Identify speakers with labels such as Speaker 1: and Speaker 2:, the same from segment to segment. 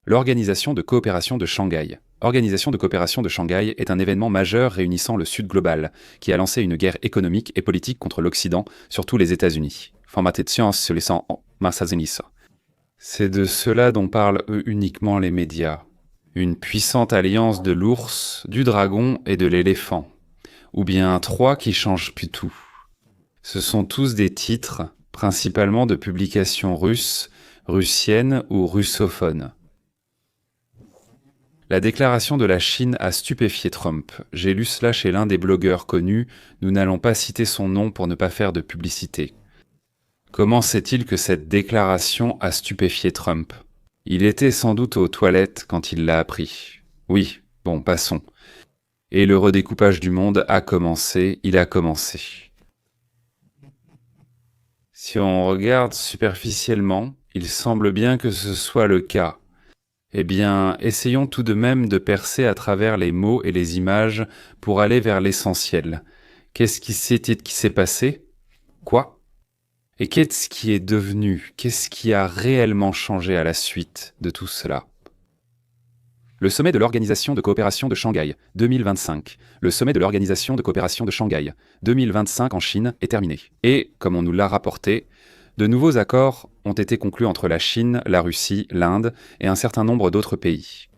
Speaker 1: L'Organisation de coopération de Shanghai. Organisation de coopération de Shanghai est un événement majeur réunissant le Sud global, qui a lancé une guerre économique et politique contre l'Occident, surtout les États-Unis. C'est de cela dont parlent uniquement les médias. Une puissante alliance de l'ours, du dragon et de l'éléphant. Ou bien trois qui changent plus tout. Ce sont tous des titres, principalement de publications russes, russiennes ou russophones. La déclaration de la Chine a stupéfié Trump. J'ai lu cela chez l'un des blogueurs connus, nous n'allons pas citer son nom pour ne pas faire de publicité. Comment sait-il que cette déclaration a stupéfié Trump ? Il était sans doute aux toilettes quand il l'a appris. Oui, bon, passons. Et le redécoupage du monde a commencé, il a commencé. Si on regarde superficiellement, il semble bien que ce soit le cas. Eh bien, essayons tout de même de percer à travers les mots et les images pour aller vers l'essentiel. Qu'est-ce qui s'est passé ? Quoi ? Et qu'est-ce qui est devenu ? Qu'est-ce qui a réellement changé à la suite de tout cela ? Le sommet de l'Organisation de coopération de Shanghai, 2025. Le sommet de l'Organisation de coopération de Shanghai, 2025 en Chine est terminé. Et, comme on nous l'a rapporté, de nouveaux accords ont été conclus entre la Chine, la Russie, l'Inde et un certain nombre d'autres pays.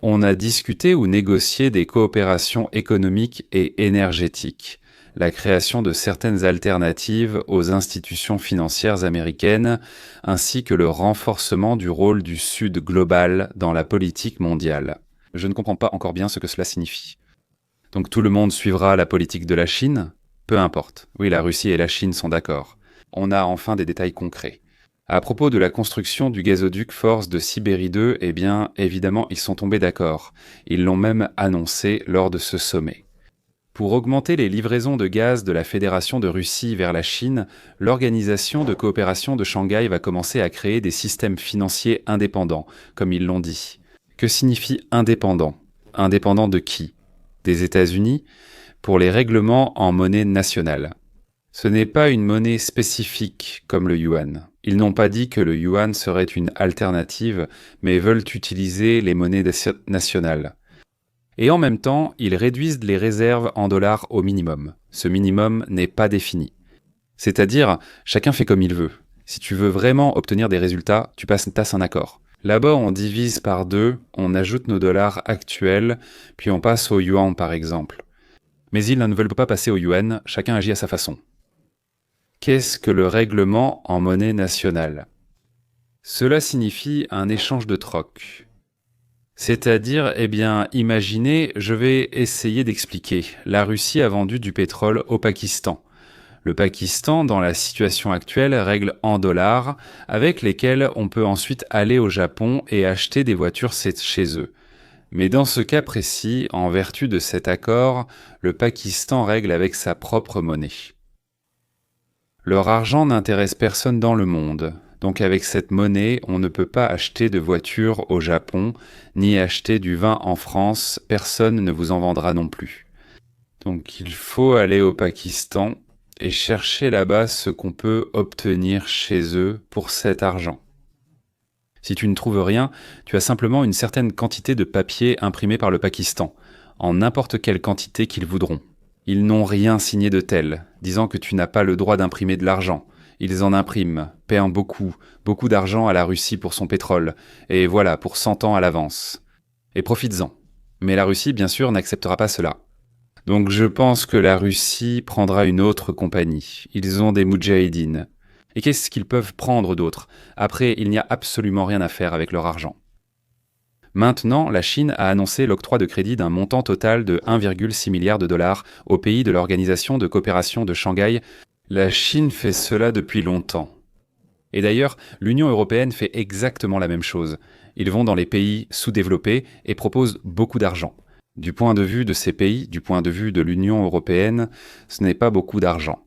Speaker 1: On a discuté ou négocié des coopérations économiques et énergétiques, la création de certaines alternatives aux institutions financières américaines, ainsi que le renforcement du rôle du Sud global dans la politique mondiale. Je ne comprends pas encore bien ce que cela signifie. Donc tout le monde suivra la politique de la Chine ? Peu importe. Oui, la Russie et la Chine sont d'accord. On a enfin des détails concrets. À propos de la construction du gazoduc Force de Sibérie 2, eh bien, évidemment, ils sont tombés d'accord. Ils l'ont même annoncé lors de ce sommet. Pour augmenter les livraisons de gaz de la Fédération de Russie vers la Chine, l'Organisation de coopération de Shanghai va commencer à créer des systèmes financiers indépendants, comme ils l'ont dit. Que signifie indépendant ? Indépendant de qui ? Des États-Unis ? Pour les règlements en monnaie nationale. Ce n'est pas une monnaie spécifique comme le yuan. Ils n'ont pas dit que le yuan serait une alternative, mais veulent utiliser les monnaies nationales. Et en même temps, ils réduisent les réserves en dollars au minimum. Ce minimum n'est pas défini. C'est-à-dire, chacun fait comme il veut. Si tu veux vraiment obtenir des résultats, tu passes un accord. Là-bas, on divise par 2, on ajoute nos dollars actuels, puis on passe au yuan par exemple. Mais ils ne veulent pas passer au yuan, chacun agit à sa façon. Qu'est-ce que le règlement en monnaie nationale ? Cela signifie un échange de troc. C'est-à-dire, imaginez, je vais essayer d'expliquer. La Russie a vendu du pétrole au Pakistan. Le Pakistan, dans la situation actuelle, règle en dollars, avec lesquels on peut ensuite aller au Japon et acheter des voitures chez eux. Mais dans ce cas précis, en vertu de cet accord, le Pakistan règle avec sa propre monnaie. Leur argent n'intéresse personne dans le monde, donc avec cette monnaie, on ne peut pas acheter de voitures au Japon, ni acheter du vin en France, personne ne vous en vendra non plus. Donc il faut aller au Pakistan et chercher là-bas ce qu'on peut obtenir chez eux pour cet argent. Si tu ne trouves rien, tu as simplement une certaine quantité de papier imprimé par le Pakistan, en n'importe quelle quantité qu'ils voudront. Ils n'ont rien signé de tel, disant que tu n'as pas le droit d'imprimer de l'argent. Ils en impriment, payant beaucoup d'argent à la Russie pour son pétrole, et voilà, pour 100 ans à l'avance. Et profites-en. Mais la Russie, bien sûr, n'acceptera pas cela. Donc je pense que la Russie prendra une autre compagnie. Ils ont des moudjahidines. Et qu'est-ce qu'ils peuvent prendre d'autre ? Après, il n'y a absolument rien à faire avec leur argent. Maintenant, la Chine a annoncé l'octroi de crédit d'un montant total de 1,6 milliard de dollars au pays de l'Organisation de coopération de Shanghai. La Chine fait cela depuis longtemps. Et d'ailleurs, l'Union européenne fait exactement la même chose. Ils vont dans les pays sous-développés et proposent beaucoup d'argent. Du point de vue de ces pays, du point de vue de l'Union européenne, ce n'est pas beaucoup d'argent.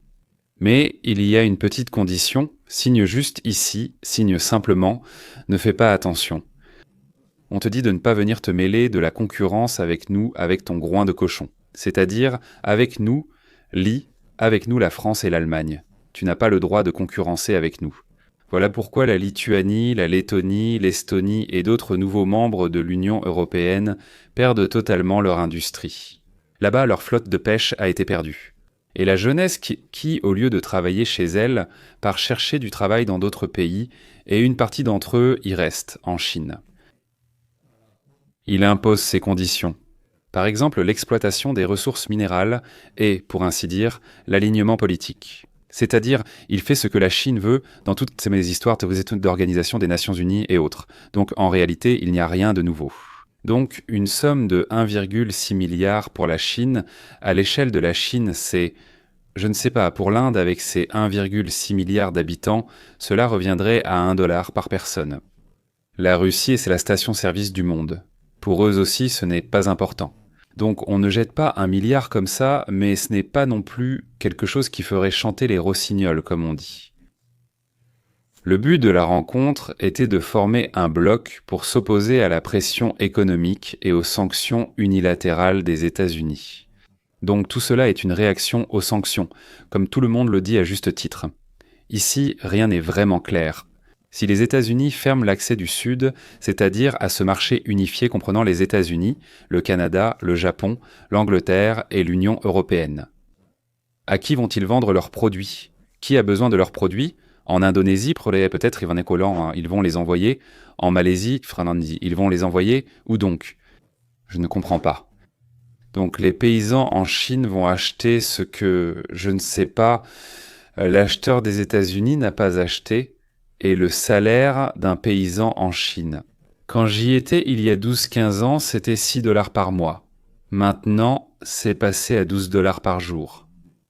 Speaker 1: Mais il y a une petite condition, signe juste ici, signe simplement, ne fais pas attention. On te dit de ne pas venir te mêler de la concurrence avec nous, avec ton groin de cochon. C'est-à-dire, avec nous la France et l'Allemagne. Tu n'as pas le droit de concurrencer avec nous. Voilà pourquoi la Lituanie, la Lettonie, l'Estonie et d'autres nouveaux membres de l'Union européenne perdent totalement leur industrie. Là-bas, leur flotte de pêche a été perdue. Et la jeunesse qui, au lieu de travailler chez elle, part chercher du travail dans d'autres pays, et une partie d'entre eux y reste, en Chine. Il impose ses conditions. Par exemple, l'exploitation des ressources minérales et, pour ainsi dire, l'alignement politique. C'est-à-dire, il fait ce que la Chine veut dans toutes ces histoires d'organisation des Nations Unies et autres. Donc, en réalité, il n'y a rien de nouveau. Donc, une somme de 1,6 milliard pour la Chine, à l'échelle de la Chine, c'est, je ne sais pas, pour l'Inde, avec ses 1,6 milliard d'habitants, cela reviendrait à 1 dollar par personne. La Russie, c'est la station-service du monde. Pour eux aussi, ce n'est pas important. Donc on ne jette pas 1 milliard comme ça, mais ce n'est pas non plus quelque chose qui ferait chanter les rossignols, comme on dit. Le but de la rencontre était de former un bloc pour s'opposer à la pression économique et aux sanctions unilatérales des États-Unis. Donc tout cela est une réaction aux sanctions, comme tout le monde le dit à juste titre. Ici, rien n'est vraiment clair. Si les États-Unis ferment l'accès du Sud, c'est-à-dire à ce marché unifié comprenant les États-Unis, le Canada, le Japon, l'Angleterre et l'Union européenne. À qui vont-ils vendre leurs produits? Qui a besoin de leurs produits? En Indonésie, peut-être ils vont les envoyer. En Malaisie, ils vont les envoyer. Où donc? Je ne comprends pas. Donc les paysans en Chine vont acheter ce que, je ne sais pas, l'acheteur des États-Unis n'a pas acheté, et le salaire d'un paysan en Chine. Quand j'y étais il y a 12-15 ans, c'était 6 dollars par mois. Maintenant, c'est passé à 12 dollars par jour.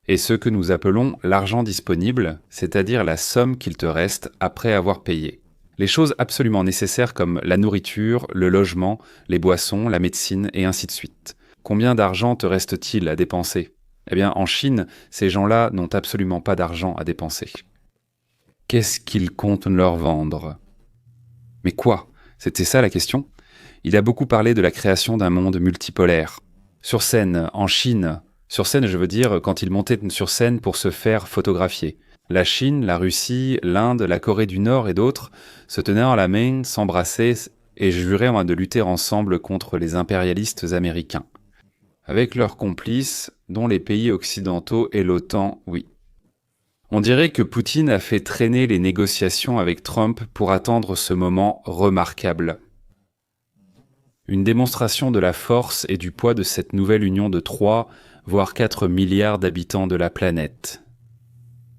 Speaker 1: Et ce que nous appelons l'argent disponible, c'est-à-dire la somme qu'il te reste après avoir payé. Les choses absolument nécessaires comme la nourriture, le logement, les boissons, la médecine et ainsi de suite. Combien d'argent te reste-t-il à dépenser? Eh bien, en Chine, ces gens-là n'ont absolument pas d'argent à dépenser. Qu'est-ce qu'ils comptent leur vendre? Mais quoi? C'était ça la question? Il a beaucoup parlé de la création d'un monde multipolaire. Sur scène, en Chine, sur scène je veux dire quand il montait sur scène pour se faire photographier. La Chine, la Russie, l'Inde, la Corée du Nord et d'autres se tenaient en la main, s'embrassaient et juraient de lutter ensemble contre les impérialistes américains. Avec leurs complices, dont les pays occidentaux et l'OTAN, oui. On dirait que Poutine a fait traîner les négociations avec Trump pour attendre ce moment remarquable. Une démonstration de la force et du poids de cette nouvelle union de 3, voire 4 milliards d'habitants de la planète.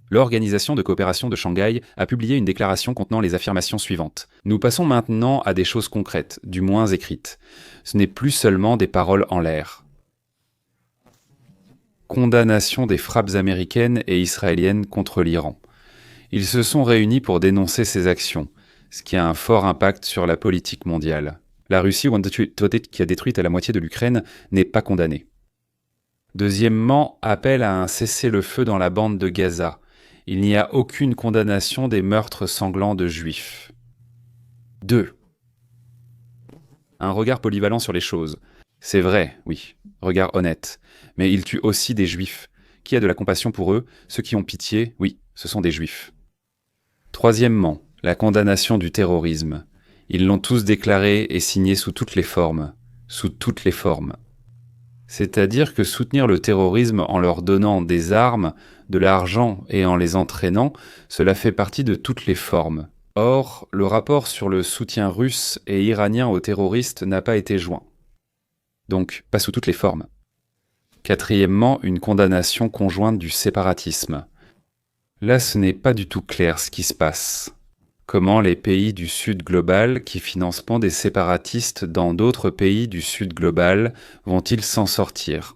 Speaker 1: L'Organisation de coopération de Shanghai a publié une déclaration contenant les affirmations suivantes. Nous passons maintenant à des choses concrètes, du moins écrites. Ce n'est plus seulement des paroles en l'air. Condamnation des frappes américaines et israéliennes contre l'Iran. Ils se sont réunis pour dénoncer ces actions, ce qui a un fort impact sur la politique mondiale. La Russie, qui a détruit à la moitié de l'Ukraine, n'est pas condamnée. Deuxièmement, appel à un cessez-le-feu dans la bande de Gaza. Il n'y a aucune condamnation des meurtres sanglants de Juifs. 2. Un regard polyvalent sur les choses. C'est vrai, oui, regard honnête. Mais il tue aussi des Juifs. Qui a de la compassion pour eux? Ceux qui ont pitié, oui, ce sont des Juifs. Troisièmement, la condamnation du terrorisme. Ils l'ont tous déclaré et signé sous toutes les formes. Sous toutes les formes. C'est-à-dire que soutenir le terrorisme en leur donnant des armes, de l'argent et en les entraînant, cela fait partie de toutes les formes. Or, le rapport sur le soutien russe et iranien aux terroristes n'a pas été joint. Donc, pas sous toutes les formes. Quatrièmement, une condamnation conjointe du séparatisme. Là, ce n'est pas du tout clair ce qui se passe. Comment les pays du Sud global, qui financent des séparatistes dans d'autres pays du Sud global, vont-ils s'en sortir?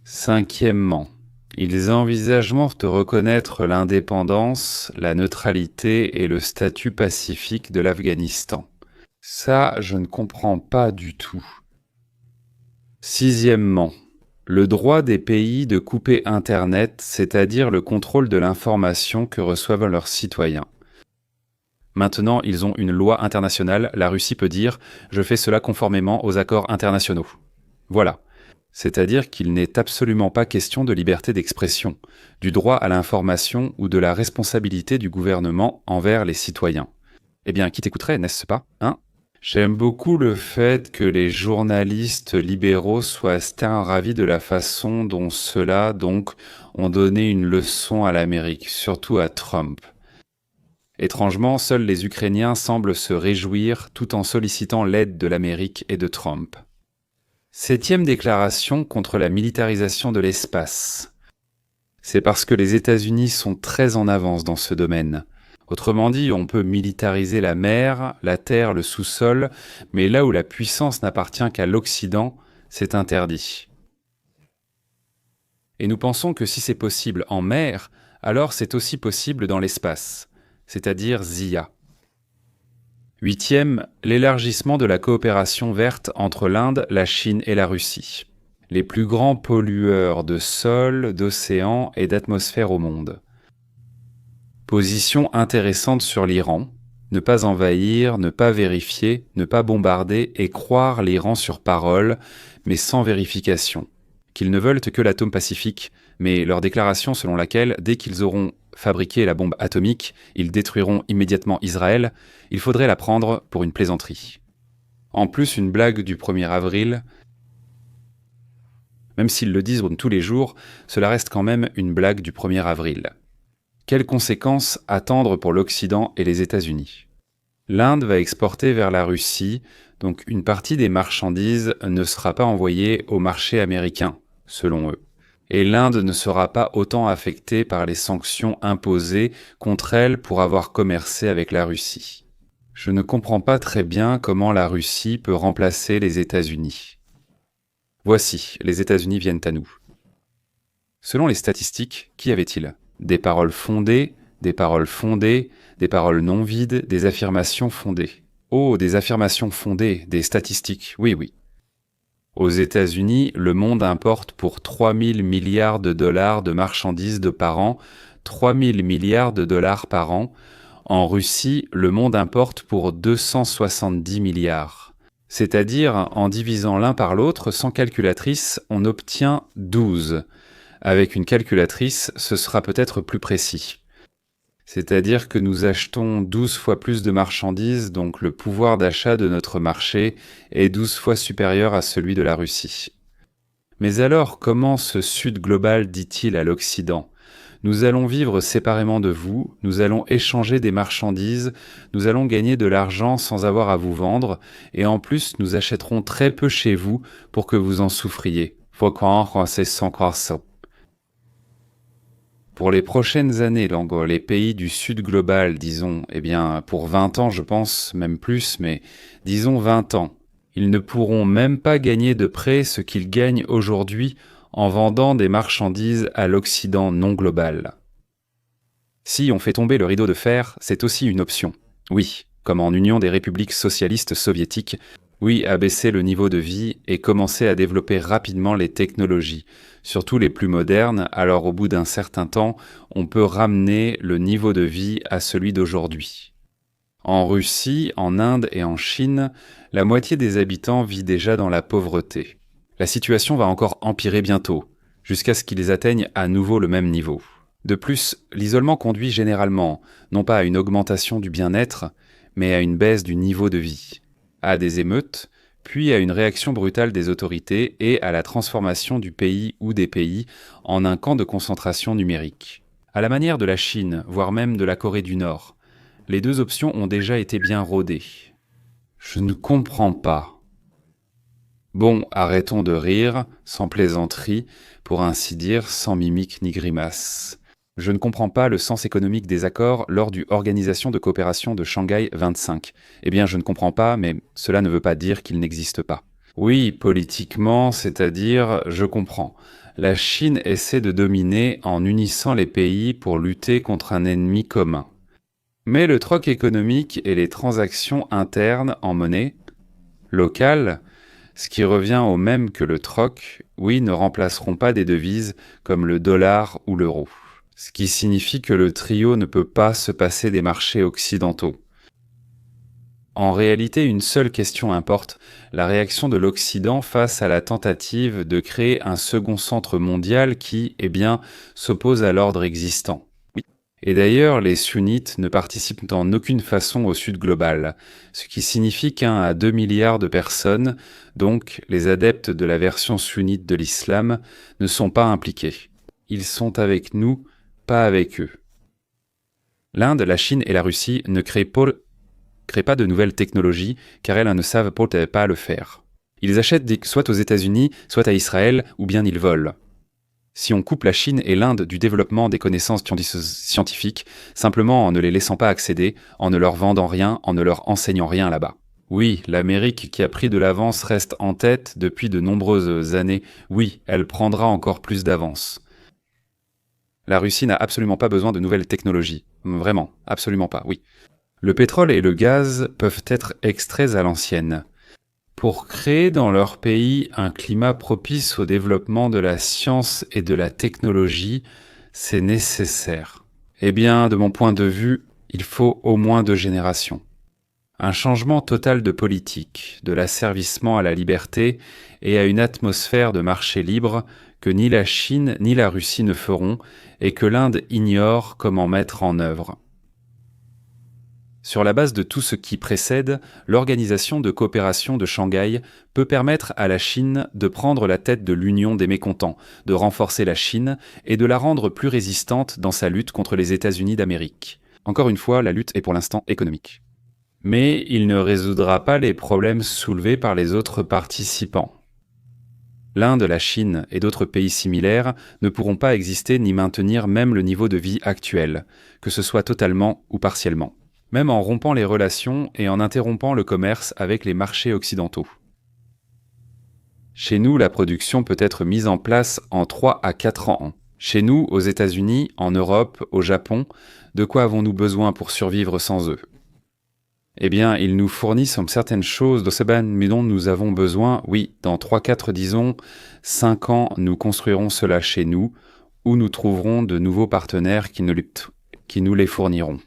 Speaker 1: Cinquièmement, ils envisagent de reconnaître l'indépendance, la neutralité et le statut pacifique de l'Afghanistan. Ça, je ne comprends pas du tout. Sixièmement, le droit des pays de couper Internet, c'est-à-dire le contrôle de l'information que reçoivent leurs citoyens. Maintenant, ils ont une loi internationale, la Russie peut dire « je fais cela conformément aux accords internationaux ». Voilà. C'est-à-dire qu'il n'est absolument pas question de liberté d'expression, du droit à l'information ou de la responsabilité du gouvernement envers les citoyens. Eh bien, qui t'écouterait, n'est-ce pas, hein? J'aime beaucoup le fait que les journalistes libéraux soient ravis de la façon dont ceux-là, donc, ont donné une leçon à l'Amérique, surtout à Trump. Étrangement, seuls les Ukrainiens semblent se réjouir tout en sollicitant l'aide de l'Amérique et de Trump. 7e déclaration contre la militarisation de l'espace. C'est parce que les États-Unis sont très en avance dans ce domaine. Autrement dit, on peut militariser la mer, la terre, le sous-sol, mais là où la puissance n'appartient qu'à l'Occident, c'est interdit. Et nous pensons que si c'est possible en mer, alors c'est aussi possible dans l'espace, c'est-à-dire ZIA. 8e, l'élargissement de la coopération verte entre l'Inde, la Chine et la Russie. Les plus grands pollueurs de sol, d'océan et d'atmosphère au monde. Position intéressante sur l'Iran. Ne pas envahir, ne pas vérifier, ne pas bombarder et croire l'Iran sur parole, mais sans vérification. Qu'ils ne veulent que l'atome pacifique, mais leur déclaration selon laquelle, dès qu'ils auront fabriqué la bombe atomique, ils détruiront immédiatement Israël, il faudrait la prendre pour une plaisanterie. En plus, une blague du 1er avril, même s'ils le disent tous les jours, cela reste quand même une blague du 1er avril. Quelles conséquences attendre pour l'Occident et les États-Unis? L'Inde va exporter vers la Russie, donc une partie des marchandises ne sera pas envoyée au marché américain, selon eux. Et l'Inde ne sera pas autant affectée par les sanctions imposées contre elle pour avoir commercé avec la Russie. Je ne comprends pas très bien comment la Russie peut remplacer les États-Unis. Voici, les États-Unis viennent à nous. Selon les statistiques, qu'y avait-il? Des paroles fondées, des paroles fondées, des paroles non vides, des affirmations fondées. Oh, des affirmations fondées, des statistiques, oui, oui. Aux États-Unis, le monde importe pour 3 000 milliards de dollars de marchandises par an, 3 000 milliards de dollars par an. En Russie, le monde importe pour 270 milliards. C'est-à-dire, en divisant l'un par l'autre, sans calculatrice, on obtient 12. Avec une calculatrice, ce sera peut-être plus précis. C'est-à-dire que nous achetons 12 fois plus de marchandises, donc le pouvoir d'achat de notre marché est 12 fois supérieur à celui de la Russie. Mais alors, comment ce Sud global dit-il à l'Occident? Nous allons vivre séparément de vous, nous allons échanger des marchandises, nous allons gagner de l'argent sans avoir à vous vendre, et en plus nous achèterons très peu chez vous pour que vous en souffriez. Faut croire, c'est sans croire ça. Pour les prochaines années, les pays du Sud global, disons, pour 20 ans, je pense, même plus, mais disons 20 ans, ils ne pourront même pas gagner de près ce qu'ils gagnent aujourd'hui en vendant des marchandises à l'Occident non global. Si on fait tomber le rideau de fer, c'est aussi une option. Oui, comme en Union des républiques socialistes soviétiques, oui, abaisser le niveau de vie et commencer à développer rapidement les technologies, surtout les plus modernes, alors au bout d'un certain temps, on peut ramener le niveau de vie à celui d'aujourd'hui. En Russie, en Inde et en Chine, la moitié des habitants vit déjà dans la pauvreté. La situation va encore empirer bientôt, jusqu'à ce qu'ils atteignent à nouveau le même niveau. De plus, l'isolement conduit généralement, non pas à une augmentation du bien-être, mais à une baisse du niveau de vie, à des émeutes, puis à une réaction brutale des autorités et à la transformation du pays ou des pays en un camp de concentration numérique. À la manière de la Chine, voire même de la Corée du Nord, les deux options ont déjà été bien rodées. Je ne comprends pas. Bon, arrêtons de rire, sans plaisanterie, pour ainsi dire, sans mimique ni grimace. Je ne comprends pas le sens économique des accords lors du Organisation de coopération de Shanghai 25. Eh bien, je ne comprends pas, mais cela ne veut pas dire qu'il n'existe pas. Oui, politiquement, c'est-à-dire, je comprends. La Chine essaie de dominer en unissant les pays pour lutter contre un ennemi commun. Mais le troc économique et les transactions internes en monnaie locale, ce qui revient au même que le troc, oui, ne remplaceront pas des devises comme le dollar ou l'euro. Ce qui signifie que le trio ne peut pas se passer des marchés occidentaux. En réalité, une seule question importe, la réaction de l'Occident face à la tentative de créer un second centre mondial qui, s'oppose à l'ordre existant. Et d'ailleurs, les sunnites ne participent en aucune façon au Sud global, ce qui signifie qu'1 à 2 milliards de personnes, donc les adeptes de la version sunnite de l'islam, ne sont pas impliqués. Ils sont avec nous, pas avec eux. L'Inde, la Chine et la Russie ne créent pas de nouvelles technologies, car elles ne savent peut-être pas le faire. Ils achètent soit aux États-Unis, soit à Israël, ou bien ils volent. Si on coupe la Chine et l'Inde du développement des connaissances scientifiques, simplement en ne les laissant pas accéder, en ne leur vendant rien, en ne leur enseignant rien là-bas. Oui, l'Amérique qui a pris de l'avance reste en tête depuis de nombreuses années. Oui, elle prendra encore plus d'avance. La Russie n'a absolument pas besoin de nouvelles technologies. Vraiment, absolument pas, oui. Le pétrole et le gaz peuvent être extraits à l'ancienne. Pour créer dans leur pays un climat propice au développement de la science et de la technologie, c'est nécessaire. Eh bien, de mon point de vue, il faut au moins 2 générations. Un changement total de politique, de l'asservissement à la liberté et à une atmosphère de marché libre que ni la Chine ni la Russie ne feront et que l'Inde ignore comment mettre en œuvre. Sur la base de tout ce qui précède, l'Organisation de coopération de Shanghai peut permettre à la Chine de prendre la tête de l'Union des mécontents, de renforcer la Chine et de la rendre plus résistante dans sa lutte contre les États-Unis d'Amérique. Encore une fois, la lutte est pour l'instant économique. Mais il ne résoudra pas les problèmes soulevés par les autres participants. L'Inde, la Chine et d'autres pays similaires ne pourront pas exister ni maintenir même le niveau de vie actuel, que ce soit totalement ou partiellement. Même en rompant les relations et en interrompant le commerce avec les marchés occidentaux. Chez nous, la production peut être mise en place en 3 à 4 ans. Chez nous, aux États-Unis, en Europe, au Japon, de quoi avons-nous besoin pour survivre sans eux? Eh bien, ils nous fournissent certaines choses dont nous avons besoin. Oui, dans 3-4, disons, 5 ans, nous construirons cela chez nous, ou nous trouverons de nouveaux partenaires qui nous les fourniront.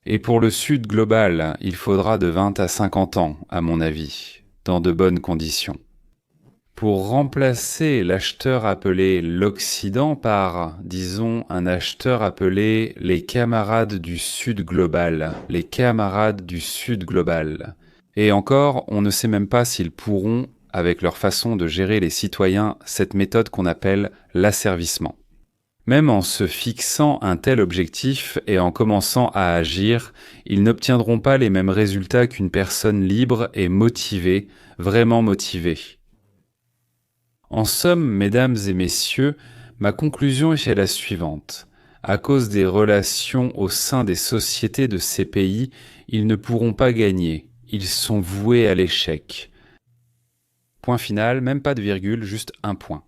Speaker 1: Et pour le Sud global, il faudra de 20 à 50 ans, à mon avis, dans de bonnes conditions. Pour remplacer l'acheteur appelé l'Occident par, disons, un acheteur appelé les camarades du Sud global. Les camarades du Sud global. Et encore, on ne sait même pas s'ils pourront, avec leur façon de gérer les citoyens, cette méthode qu'on appelle l'asservissement. Même en se fixant un tel objectif et en commençant à agir, ils n'obtiendront pas les mêmes résultats qu'une personne libre et motivée, vraiment motivée. En somme, mesdames et messieurs, ma conclusion est la suivante. À cause des relations au sein des sociétés de ces pays, ils ne pourront pas gagner. Ils sont voués à l'échec. Point final, même pas de virgule, juste un point.